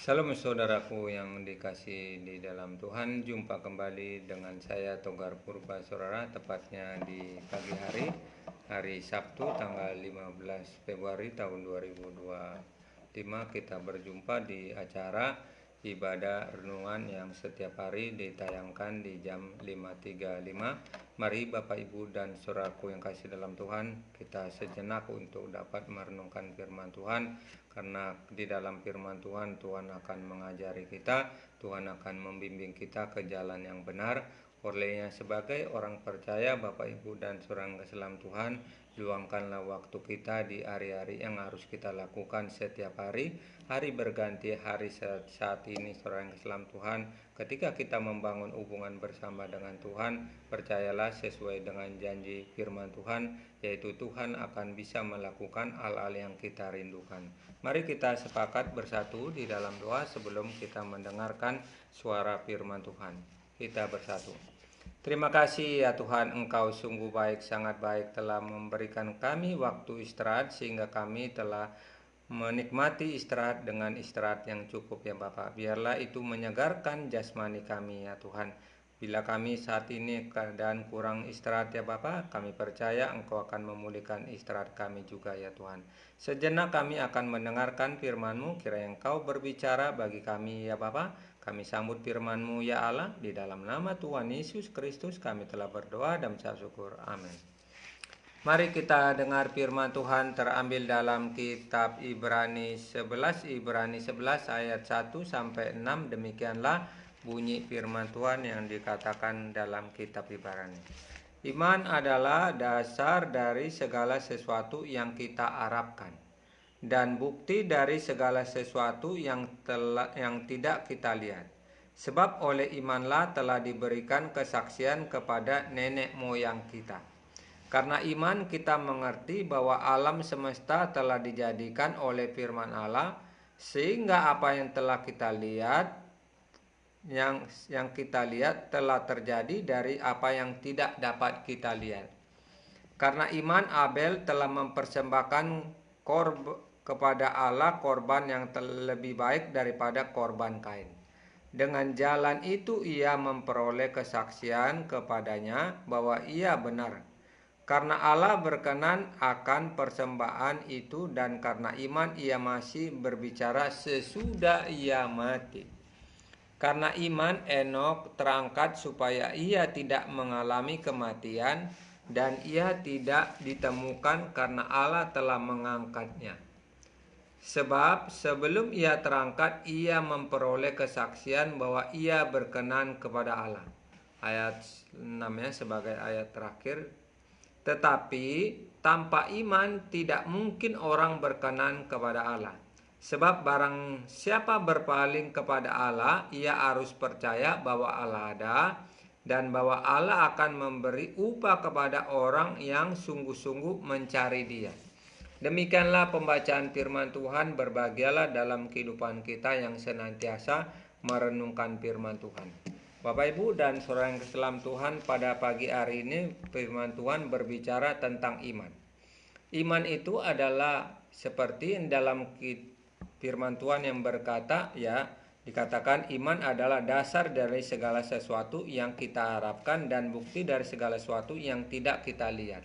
Salam saudaraku yang dikasih di dalam Tuhan. Jumpa kembali dengan saya Togar Purba Saudara, tepatnya di pagi hari Sabtu tanggal 15 Februari tahun 2025. Kita berjumpa di acara ibadah renungan yang setiap hari ditayangkan di jam 5.35. Mari Bapak Ibu dan saudaraku yang kasih dalam Tuhan, kita sejenak untuk dapat merenungkan firman Tuhan. Karena di dalam firman Tuhan, Tuhan akan mengajari kita, Tuhan akan membimbing kita ke jalan yang benar. Olehnya sebagai orang percaya, Bapak Ibu dan saudara kasih dalam Tuhan, luangkanlah waktu kita di hari-hari yang harus kita lakukan setiap hari. Hari berganti hari saat ini saudara yang kasih dalam Tuhan. Ketika kita membangun hubungan bersama dengan Tuhan, percayalah sesuai dengan janji firman Tuhan, yaitu Tuhan akan bisa melakukan hal-hal yang kita rindukan. Mari kita sepakat bersatu di dalam doa sebelum kita mendengarkan suara firman Tuhan. Kita bersatu. Terima kasih ya Tuhan, Engkau sungguh baik, sangat baik, telah memberikan kami waktu istirahat sehingga kami telah menikmati istirahat dengan istirahat yang cukup ya Bapak. Biarlah itu menyegarkan jasmani kami ya Tuhan. Bila kami saat ini keadaan kurang istirahat ya Bapak, kami percaya Engkau akan memulihkan istirahat kami juga ya Tuhan. Sejenak kami akan mendengarkan firman-Mu, kiranya Engkau berbicara bagi kami ya Bapak. Kami sambut firman-Mu ya Allah, di dalam nama Tuhan Yesus Kristus kami telah berdoa dan mengucap syukur. Amin. Mari kita dengar firman Tuhan terambil dalam kitab Ibrani 11 ayat 1 sampai 6. Demikianlah bunyi firman Tuhan yang dikatakan dalam kitab Ibrani. Iman adalah dasar dari segala sesuatu yang kita harapkan dan bukti dari segala sesuatu yang tidak kita lihat. Sebab oleh imanlah telah diberikan kesaksian kepada nenek moyang kita. Karena iman kita mengerti bahwa alam semesta telah dijadikan oleh firman Allah, sehingga apa yang telah kita lihat, yang kita lihat telah terjadi dari apa yang tidak dapat kita lihat. Karena iman Abel telah mempersembahkan kepada Allah korban yang lebih baik daripada korban Kain. Dengan jalan itu ia memperoleh kesaksian kepadanya bahwa ia benar. Karena Allah berkenan akan persembahan itu, dan karena iman ia masih berbicara sesudah ia mati. Karena iman Enok terangkat supaya ia tidak mengalami kematian, dan ia tidak ditemukan karena Allah telah mengangkatnya. Sebab sebelum ia terangkat, ia memperoleh kesaksian bahwa ia berkenan kepada Allah. Ayat 6 sebagai ayat terakhir. Tetapi tanpa iman tidak mungkin orang berkenan kepada Allah. Sebab barang siapa berpaling kepada Allah, ia harus percaya bahwa Allah ada, dan bahwa Allah akan memberi upah kepada orang yang sungguh-sungguh mencari Dia. Demikianlah pembacaan firman Tuhan. Berbahagialah dalam kehidupan kita yang senantiasa merenungkan firman Tuhan. Bapak Ibu dan saudara yang kasih dalam Tuhan, pada pagi hari ini firman Tuhan berbicara tentang iman. Iman itu adalah seperti dalam firman Tuhan yang berkata, ya, dikatakan iman adalah dasar dari segala sesuatu yang kita harapkan dan bukti dari segala sesuatu yang tidak kita lihat.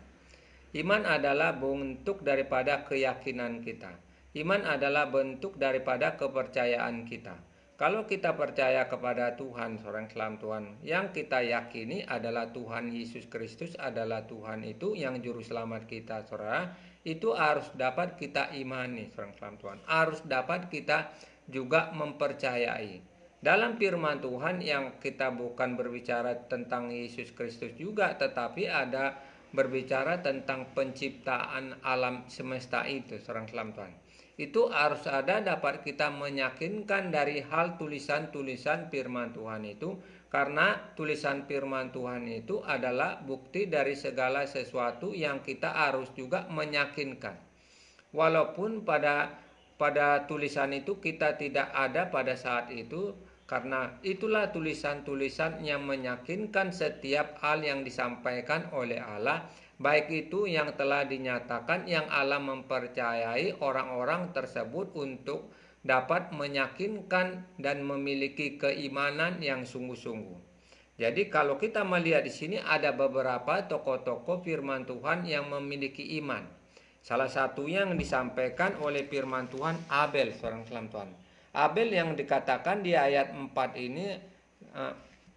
Iman adalah bentuk daripada keyakinan kita. Iman adalah bentuk daripada kepercayaan kita. Kalau kita percaya kepada Tuhan, seorang selam Tuhan, yang kita yakini adalah Tuhan Yesus Kristus adalah Tuhan itu yang juru selamat kita, saudara, itu harus dapat kita imani, seorang selam Tuhan. Harus dapat kita juga mempercayai. Dalam firman Tuhan yang kita bukan berbicara tentang Yesus Kristus juga, tetapi ada berbicara tentang penciptaan alam semesta itu, seorang selam Tuhan. Itu harus ada dapat kita meyakinkan dari hal tulisan-tulisan firman Tuhan itu, karena tulisan firman Tuhan itu adalah bukti dari segala sesuatu yang kita harus juga meyakinkan. Walaupun pada tulisan itu kita tidak ada pada saat itu, karena itulah tulisan-tulisan yang meyakinkan setiap hal yang disampaikan oleh Allah, baik itu yang telah dinyatakan, yang Allah mempercayai orang-orang tersebut untuk dapat meyakinkan dan memiliki keimanan yang sungguh-sungguh. Jadi kalau kita melihat di sini ada beberapa tokoh-tokoh firman Tuhan yang memiliki iman. Salah satu yang disampaikan oleh firman Tuhan Abel, seorang salam Tuhan. Abel yang dikatakan di ayat 4 ini,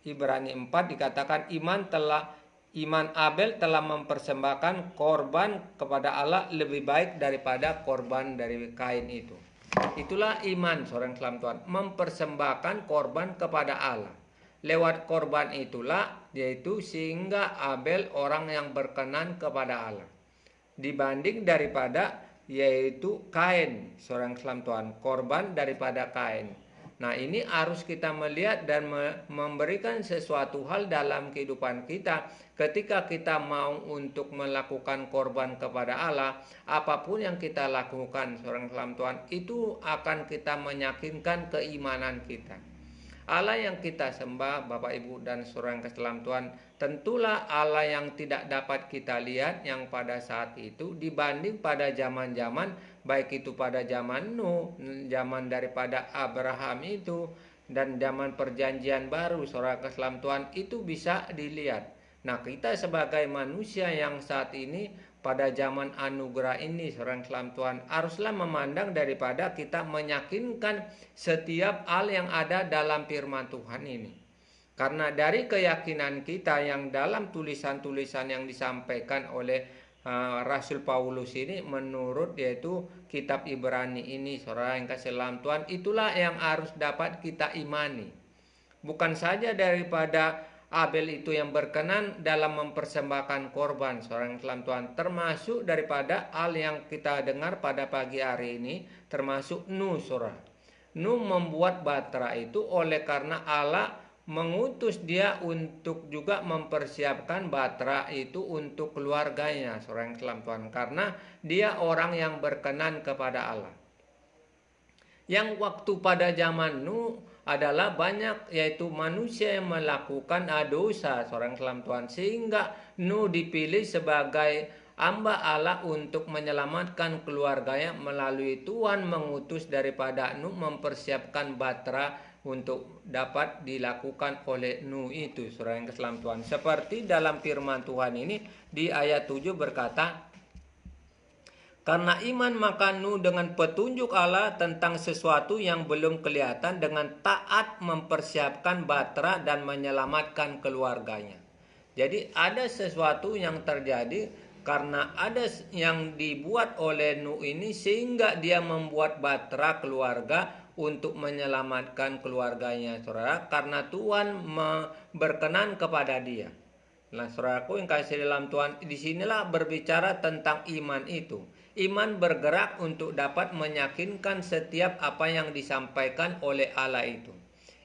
Ibrani 4 dikatakan iman Abel telah mempersembahkan korban kepada Allah lebih baik daripada korban dari Kain itu. Itulah iman seorang salam Tuhan, mempersembahkan korban kepada Allah. Lewat korban itulah yaitu sehingga Abel orang yang berkenan kepada Allah. Dibanding daripada yaitu Kain, seorang salam Tuhan, korban daripada Kain. Nah, ini harus kita melihat dan memberikan sesuatu hal dalam kehidupan kita. Ketika kita mau untuk melakukan korban kepada Allah, apapun yang kita lakukan, seorang salam Tuhan, itu akan kita meyakinkan keimanan kita. Allah yang kita sembah, Bapak Ibu dan seorang keselam Tuhan, tentulah Allah yang tidak dapat kita lihat yang pada saat itu dibanding pada zaman-zaman, baik itu pada zaman Nuh, zaman daripada Abraham itu, dan zaman perjanjian baru, seorang keselam Tuhan, itu bisa dilihat. Nah, kita sebagai manusia yang saat ini pada zaman anugerah ini, seorang keselam Tuhan, haruslah memandang daripada kita meyakinkan setiap hal yang ada dalam firman Tuhan ini. Karena dari keyakinan kita yang dalam tulisan-tulisan yang disampaikan oleh Rasul Paulus ini, menurut yaitu kitab Ibrani ini, seorang keselam Tuhan, itulah yang harus dapat kita imani. Bukan saja daripada Abel itu yang berkenan dalam mempersembahkan korban, seorang keselam Tuhan, termasuk daripada hal yang kita dengar pada pagi hari ini, termasuk Nuh, saudara. Nuh membuat batra itu oleh karena Allah mengutus dia untuk juga mempersiapkan batra itu untuk keluarganya, seorang keselam Tuhan, karena dia orang yang berkenan kepada Allah. Yang waktu pada zaman Nuh adalah banyak yaitu manusia yang melakukan dosa, seorang keselam Tuhan, sehingga Nuh dipilih sebagai hamba Allah untuk menyelamatkan keluarganya melalui Tuhan mengutus daripada Nuh mempersiapkan batra untuk dapat dilakukan oleh Nuh itu, seorang keselam Tuhan. Seperti dalam firman Tuhan ini di ayat 7 berkata, karena iman maka Nuh dengan petunjuk Allah tentang sesuatu yang belum kelihatan dengan taat mempersiapkan batra dan menyelamatkan keluarganya. Jadi ada sesuatu yang terjadi karena ada yang dibuat oleh Nuh ini sehingga dia membuat batra keluarga untuk menyelamatkan keluarganya, saudara, karena Tuhan berkenan kepada dia. Nah, saudaraku yang kasih dalam Tuhan, disinilah berbicara tentang iman itu. Iman bergerak untuk dapat meyakinkan setiap apa yang disampaikan oleh Allah itu.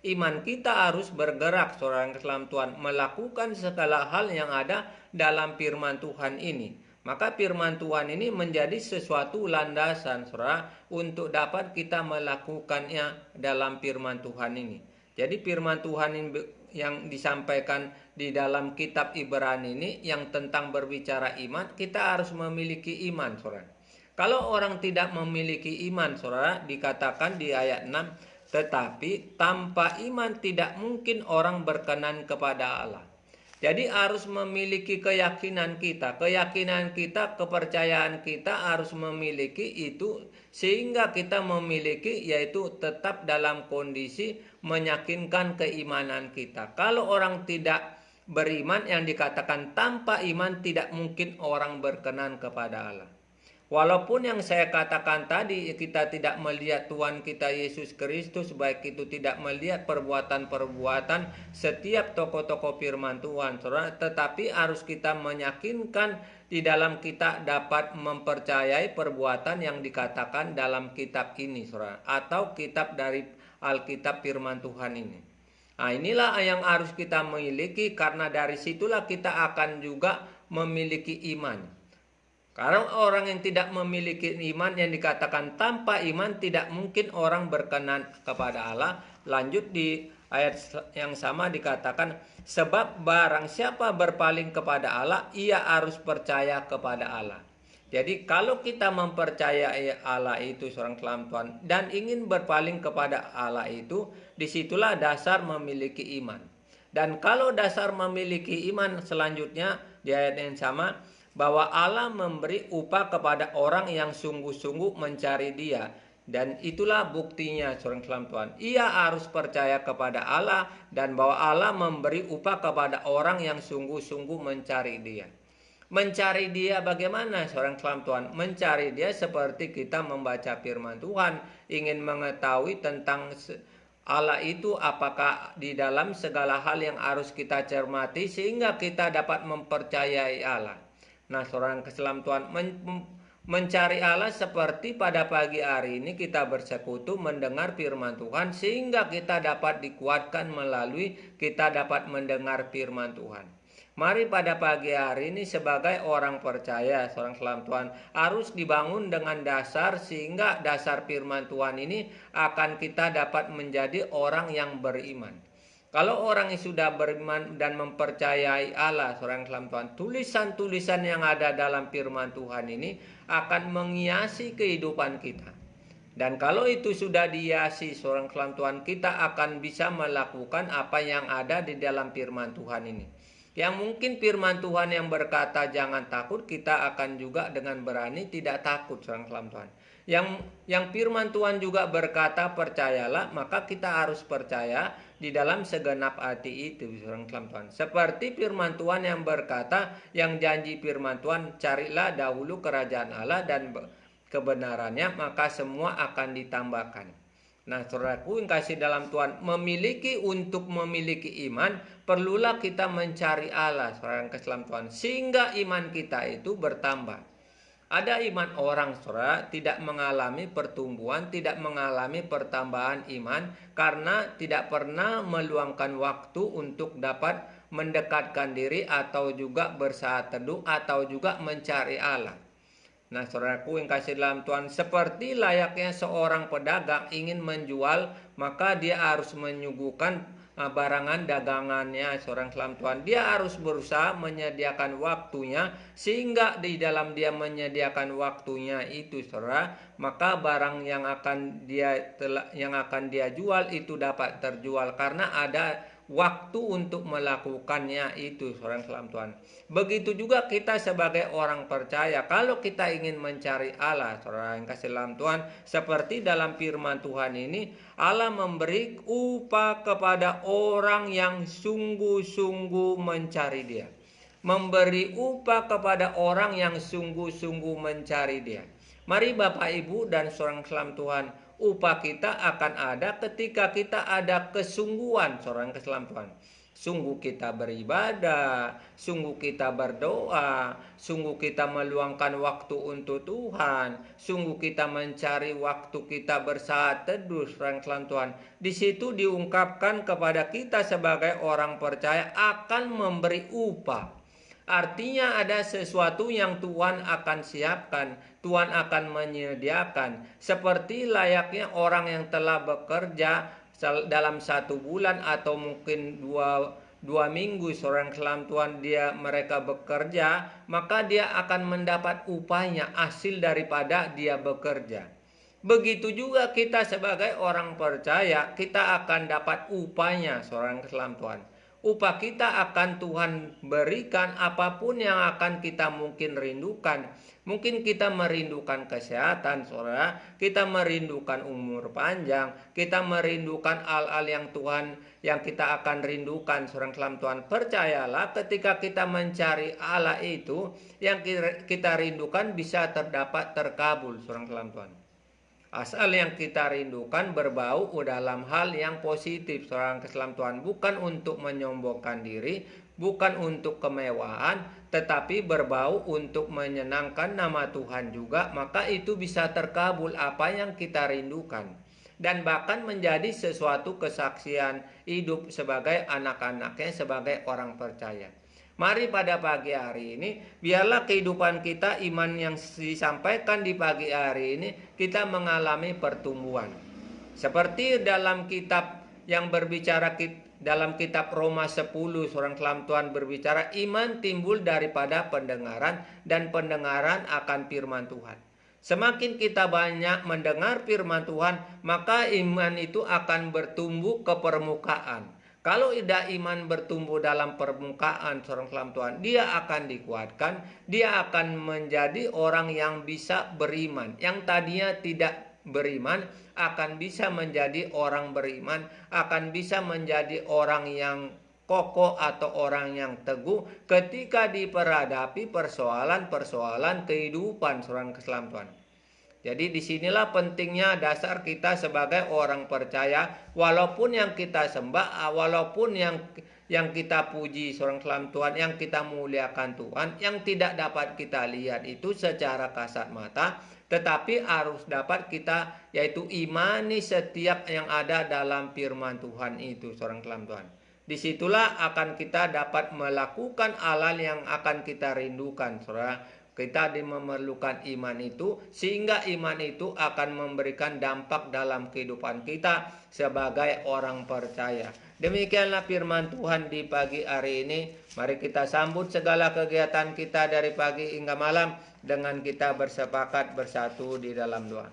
Iman kita harus bergerak, saudara yang keselam Tuhan, melakukan segala hal yang ada dalam firman Tuhan ini. Maka firman Tuhan ini menjadi sesuatu landasan, saudara, untuk dapat kita melakukannya dalam firman Tuhan ini. Jadi firman Tuhan ini yang disampaikan di dalam kitab Ibrani ini yang tentang berbicara iman, kita harus memiliki iman, saudara. Kalau orang tidak memiliki iman, saudara, dikatakan di ayat 6, tetapi tanpa iman tidak mungkin orang berkenan kepada Allah. Jadi harus memiliki keyakinan kita, kepercayaan kita harus memiliki itu sehingga kita memiliki yaitu tetap dalam kondisi meyakinkan keimanan kita. Kalau orang tidak beriman, yang dikatakan tanpa iman tidak mungkin orang berkenan kepada Allah. Walaupun yang saya katakan tadi kita tidak melihat Tuhan kita Yesus Kristus, baik itu tidak melihat perbuatan-perbuatan setiap tokoh-tokoh firman Tuhan, saudara, tetapi harus kita meyakinkan di dalam kita dapat mempercayai perbuatan yang dikatakan dalam kitab ini, saudara, atau kitab dari Alkitab firman Tuhan ini. Nah, inilah yang harus kita miliki, karena dari situlah kita akan juga memiliki iman. Karena orang yang tidak memiliki iman, yang dikatakan tanpa iman tidak mungkin orang berkenan kepada Allah. Lanjut di ayat yang sama dikatakan, sebab barang siapa berpaling kepada Allah, ia harus percaya kepada Allah. Jadi kalau kita mempercayai Allah itu seorang kelam Tuhan dan ingin berpaling kepada Allah itu, disitulah dasar memiliki iman. Dan kalau dasar memiliki iman selanjutnya di ayat yang sama, bahwa Allah memberi upah kepada orang yang sungguh-sungguh mencari Dia. Dan itulah buktinya seorang kelam Tuhan. Ia harus percaya kepada Allah dan bahwa Allah memberi upah kepada orang yang sungguh-sungguh mencari Dia. Mencari Dia bagaimana seorang kelam Tuhan? Mencari Dia seperti kita membaca firman Tuhan, ingin mengetahui tentang Allah itu apakah di dalam segala hal yang harus kita cermati sehingga kita dapat mempercayai Allah. Nah, seorang keselam Tuhan mencari Allah seperti pada pagi hari ini kita bersekutu mendengar firman Tuhan sehingga kita dapat dikuatkan melalui kita dapat mendengar firman Tuhan. Mari pada pagi hari ini sebagai orang percaya, seorang kelam Tuhan harus dibangun dengan dasar sehingga dasar firman Tuhan ini akan kita dapat menjadi orang yang beriman. Kalau orang yang sudah beriman dan mempercayai Allah, seorang kelam Tuhan, tulisan-tulisan yang ada dalam firman Tuhan ini akan menghiasi kehidupan kita. Dan kalau itu sudah dihiasi seorang kelam Tuhan, kita akan bisa melakukan apa yang ada di dalam firman Tuhan ini. Yang mungkin firman Tuhan yang berkata jangan takut, kita akan juga dengan berani tidak takut seorang kelam Tuhan. Yang firman Tuhan juga berkata percayalah, maka kita harus percaya di dalam segenap hati itu seorang kelam Tuhan. Seperti firman Tuhan yang berkata, yang janji firman Tuhan, carilah dahulu kerajaan Allah dan kebenarannya, maka semua akan ditambahkan. Nah, saudaraku yang kasih dalam Tuhan, untuk memiliki iman, perlulah kita mencari Allah, saudara yang kasih dalam Tuhan, sehingga iman kita itu bertambah. Ada iman orang, saudara, tidak mengalami pertumbuhan, tidak mengalami pertambahan iman, karena tidak pernah meluangkan waktu untuk dapat mendekatkan diri, atau juga bersaat teduh, atau juga mencari Allah. Nah, saudaraku yang kasih dalam Tuhan, seperti layaknya seorang pedagang ingin menjual, maka dia harus menyuguhkan barangan dagangannya. Seorang dalam Tuhan, dia harus berusaha menyediakan waktunya, sehingga di dalam dia menyediakan waktunya itu, saudara, maka barang yang akan dia jual itu dapat terjual karena ada waktu untuk melakukannya itu, seorang dalam Tuhan. Begitu juga kita sebagai orang percaya, kalau kita ingin mencari Allah, saudara yang kasih dalam Tuhan, seperti dalam firman Tuhan ini, Allah memberi upah kepada orang yang sungguh-sungguh mencari Dia. Memberi upah kepada orang yang sungguh-sungguh mencari Dia. Mari Bapak Ibu dan seorang dalam Tuhan, upah kita akan ada ketika kita ada kesungguhan, seorang keselam Tuhan. Sungguh kita beribadah, sungguh kita berdoa, sungguh kita meluangkan waktu untuk Tuhan, sungguh kita mencari waktu kita bersaat teduh, seorang keselam Tuhan. Di situ diungkapkan kepada kita sebagai orang percaya akan memberi upah. Artinya ada sesuatu yang Tuhan akan siapkan, Tuhan akan menyediakan. Seperti layaknya orang yang telah bekerja dalam 1 bulan atau mungkin dua minggu, seorang kelam Tuhan mereka bekerja, maka dia akan mendapat upahnya, hasil daripada dia bekerja. Begitu juga kita sebagai orang percaya, kita akan dapat upahnya, seorang kelam Tuhan. Upah kita akan Tuhan berikan apapun yang akan kita mungkin rindukan. Mungkin kita merindukan kesehatan, saudara. Kita merindukan umur panjang. Kita merindukan hal-hal yang kita akan rindukan, seorang kelam Tuhan. Percayalah, ketika kita mencari Allah itu, yang kita rindukan bisa terkabul, seorang kelam Tuhan. Asal yang kita rindukan berbau dalam hal yang positif, seorang keselam Tuhan, bukan untuk menyombongkan diri, bukan untuk kemewahan, tetapi berbau untuk menyenangkan nama Tuhan juga, maka itu bisa terkabul apa yang kita rindukan. Dan bahkan menjadi sesuatu kesaksian hidup sebagai anak-anaknya, sebagai orang percaya. Mari pada pagi hari ini, biarlah kehidupan kita, iman yang disampaikan di pagi hari ini, kita mengalami pertumbuhan. Seperti dalam kitab yang berbicara dalam kitab Roma 10 seorang kelam Tuhan berbicara iman timbul daripada pendengaran dan pendengaran akan firman Tuhan. Semakin kita banyak mendengar firman Tuhan, maka iman itu akan bertumbuh ke permukaan. Kalau tidak iman bertumbuh dalam permukaan seorang kelam Tuhan, dia akan dikuatkan, dia akan menjadi orang yang bisa beriman. Yang tadinya tidak beriman akan bisa menjadi orang beriman, akan bisa menjadi orang yang kokoh atau orang yang teguh ketika diperhadapi persoalan-persoalan kehidupan seorang keselam Tuhan. Jadi disinilah pentingnya dasar kita sebagai orang percaya, walaupun yang kita sembah, walaupun yang kita puji seorang kelam Tuhan, yang kita muliakan Tuhan, yang tidak dapat kita lihat itu secara kasat mata, tetapi harus dapat kita yaitu imani setiap yang ada dalam firman Tuhan itu seorang kelam Tuhan. Disitulah akan kita dapat melakukan hal yang akan kita rindukan, saudara. Kita memerlukan iman itu, sehingga iman itu akan memberikan dampak dalam kehidupan kita sebagai orang percaya. Demikianlah firman Tuhan di pagi hari ini. Mari kita sambut segala kegiatan kita dari pagi hingga malam dengan kita bersepakat bersatu di dalam doa.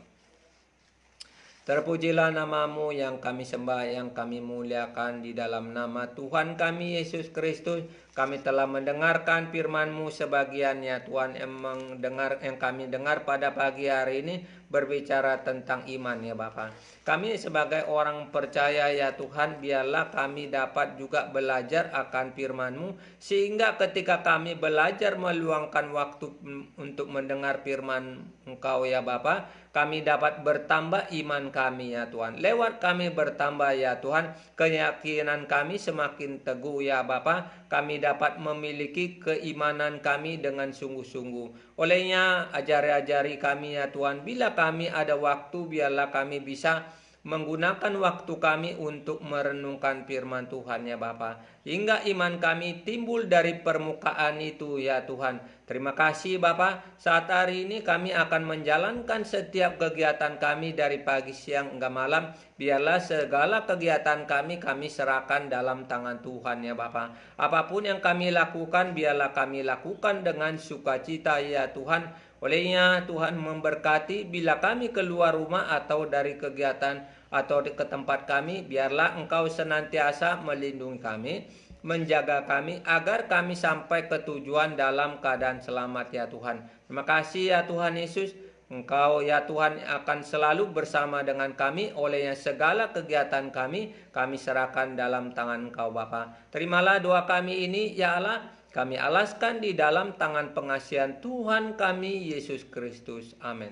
Terpujilah namamu yang kami sembah, yang kami muliakan di dalam nama Tuhan kami Yesus Kristus. Kami telah mendengarkan firman-Mu sebagiannya Tuhan, yang kami dengar pada pagi hari ini berbicara tentang iman ya Bapa. Kami sebagai orang percaya ya Tuhan, biarlah kami dapat juga belajar akan firman-Mu, sehingga ketika kami belajar meluangkan waktu untuk mendengar firman Engkau ya Bapa, kami dapat bertambah iman kami ya Tuhan. Lewat kami bertambah ya Tuhan, keyakinan kami semakin teguh ya Bapa. Kami dapat memiliki keimanan kami dengan sungguh-sungguh. Olehnya ajari kami ya Tuhan, bila kami ada waktu biarlah kami bisa menggunakan waktu kami untuk merenungkan firman Tuhan ya Bapa, hingga iman kami timbul dari permukaan itu ya Tuhan. Terima kasih Bapa, saat hari ini kami akan menjalankan setiap kegiatan kami dari pagi, siang hingga malam. Biarlah segala kegiatan kami serahkan dalam tangan Tuhan ya Bapa. Apapun yang kami lakukan, biarlah kami lakukan dengan sukacita ya Tuhan. Olehnya Tuhan memberkati bila kami keluar rumah atau dari kegiatan atau ke tempat kami, biarlah Engkau senantiasa melindungi kami, menjaga kami agar kami sampai ke tujuan dalam keadaan selamat ya Tuhan. Terima kasih ya Tuhan Yesus. Engkau ya Tuhan akan selalu bersama dengan kami, olehnya segala kegiatan kami serahkan dalam tangan Engkau Bapa. Terimalah doa kami ini ya Allah. Kami alaskan di dalam tangan pengasihan Tuhan kami Yesus Kristus. Amin.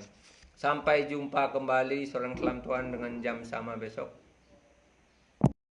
Sampai jumpa kembali seorang kelam Tuhan dengan jam sama besok.